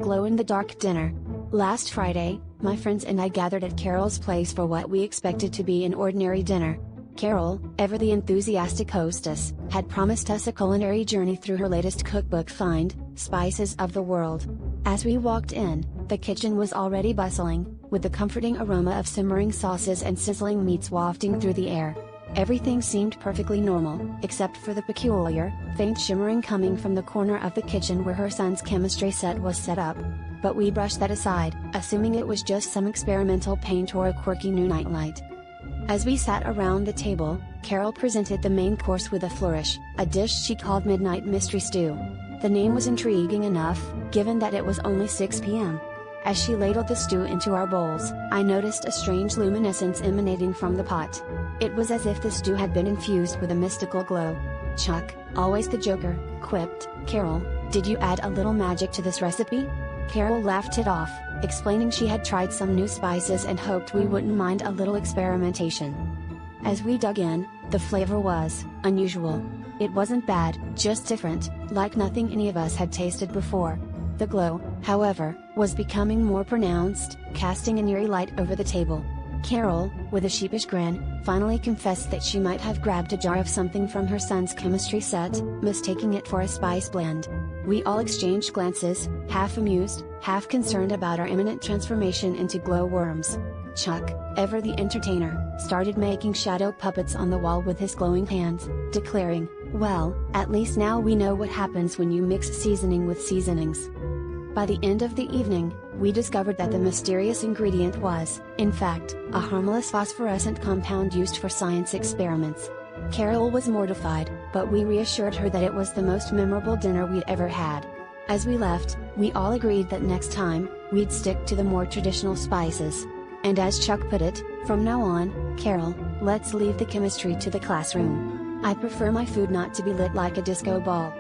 glow-in-the-dark dinner. Last Friday, my friends and I gathered at Carol's place for what we expected to be an ordinary dinner. Carol, ever the enthusiastic hostess, had promised us a culinary journey through her latest cookbook find, Spices of the World. As we walked in, the kitchen was already bustling, with the comforting aroma of simmering sauces and sizzling meats wafting through the air. Everything seemed perfectly normal, except for the peculiar, faint shimmering coming from the corner of the kitchen where her son's chemistry set was set up. But we brushed that aside, assuming it was just some experimental paint or a quirky new nightlight. As we sat around the table, Carol presented the main course with a flourish, a dish she called Midnight Mystery Stew. The name was intriguing enough, given that it was only 6 p.m. As she ladled the stew into our bowls, I noticed a strange luminescence emanating from the pot. It was as if the stew had been infused with a mystical glow. "Chuck, always the joker," quipped Carol, "did you add a little magic to this recipe?" Carol laughed it off, explaining she had tried some new spices and hoped we wouldn't mind a little experimentation. As we dug in, the flavor was unusual. It wasn't bad, just different, like nothing any of us had tasted before. The glow, however, was becoming more pronounced, casting an eerie light over the table. Carol, with a sheepish grin, finally confessed that she might have grabbed a jar of something from her son's chemistry set, mistaking it for a spice blend. We all exchanged glances, half amused, half concerned about our imminent transformation into glowworms. Chuck, ever the entertainer, started making shadow puppets on the wall with his glowing hands, declaring, "Well, at least now we know what happens when you mix seasoning with seasonings." By the end of the evening, we discovered that the mysterious ingredient was, in fact, a harmless phosphorescent compound used for science experiments. Carol was mortified, but we reassured her that it was the most memorable dinner we'd ever had. As we left, we all agreed that next time, we'd stick to the more traditional spices. And as Chuck put it, from now on, Carol, let's leave the chemistry to the classroom. I prefer my food not to be lit like a disco ball.